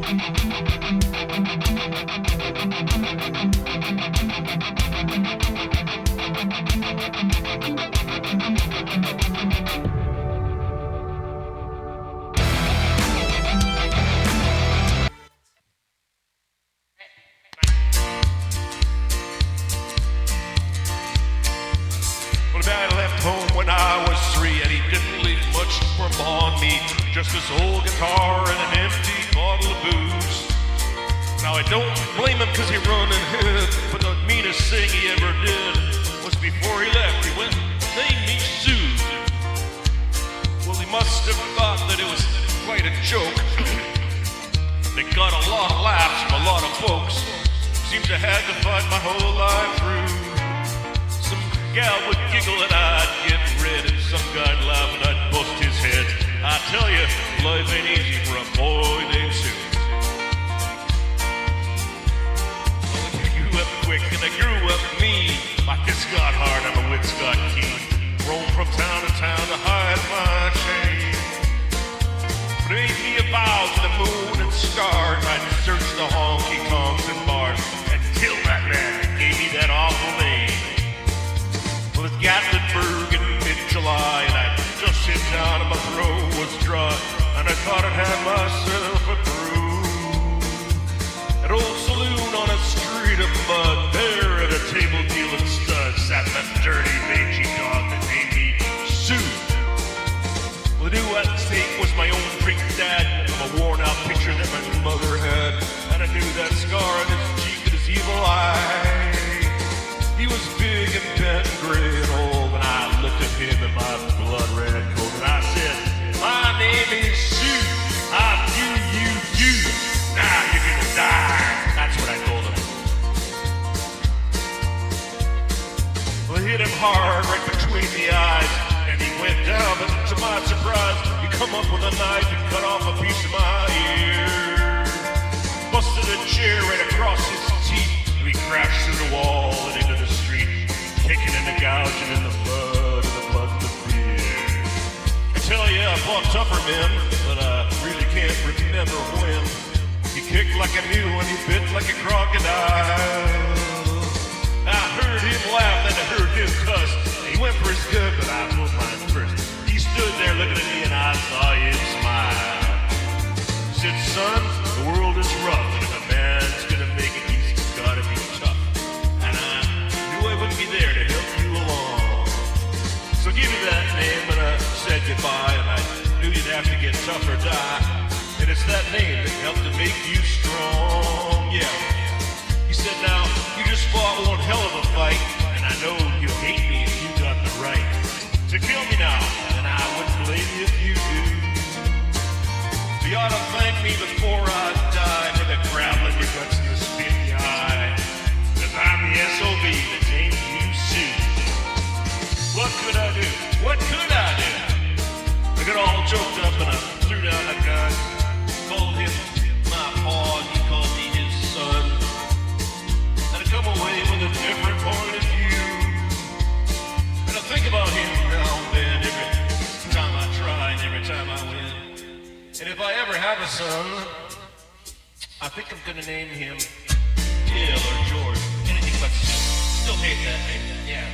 Well, Dad left home when I was 3, and he didn't leave much for on me. Just this old guitar and an empty bottle of booze. Now I don't blame him cause he run and hid, but the meanest thing he ever did was before he left, he went and named me Sue. Well, he must have thought that it was quite a joke. They got a lot of laughs from a lot of folks. Seemed to have to fight my whole life through. Some gal would giggle and I'd get red, and some guy'd laugh and I'd bust his head. I tell you, life ain't easy for a boy named Sue. Well, I grew up quick and I grew up mean. My kids got hard and my wits got keen. Roam from town to town to hide my shame. But it made me a vow to the moon and stars. I'd search the honky-tonks and bars until that man gave me that awful name. Well, it's Gatlinburg in mid-July, and I just sit down and my throat was dry, and I thought I'd had myself a brew. An old saloon on a street of mud, there at a table dealing studs sat that dirty mangy dog that named me Sue. Well, I knew what stake was my own drink dad from a worn-out picture that my mother had, and I knew that scar on his cheek and his evil eye. He was big and bent and gray and old, and I looked at him in my blood-red coat, and I said, my name is Sue. I'm you. Now you're gonna die. That's what I told him. Well, I hit him hard right between the eyes, and he went down, but to my surprise, he come up with a knife and cut off a piece of my ear. Busted a chair right across his teeth, and we crashed through the wall and into the street, kicking and gouging in the blood of the beer. I tell you, I fought tougher men, but I really can't remember when. He kicked like a mule and he bit like a crocodile. I heard him laugh and I heard him cuss. He went for his gun, but I pulled mine first. He stood there looking at me and I saw him smile. He said, son, the world is rough, and if a man's gonna make it, he's gotta be tough. And I knew I wouldn't be there to help you along. So give me that name, and I said goodbye, and I knew you'd have to get tough or die. And it's that name that helped to make you strong, yeah. He said, now, you just fought one hell of a fight, and I know you hate me if you got the right to kill me now, and I wouldn't blame you if you do. You ought to thank me before I die for the gravel in your guts and the spit in your eye. Cause I'm the SOB that named you Sue. What could I do? What could I do? I got all choked up and I threw down the gun. Called him my paw, he called me his son. And I come away with a different point of view. And I think about him now and then, every time I try and every time I win. And if I ever have a son, I think I'm gonna name him Bill or George. Anything but still hate that name, yeah.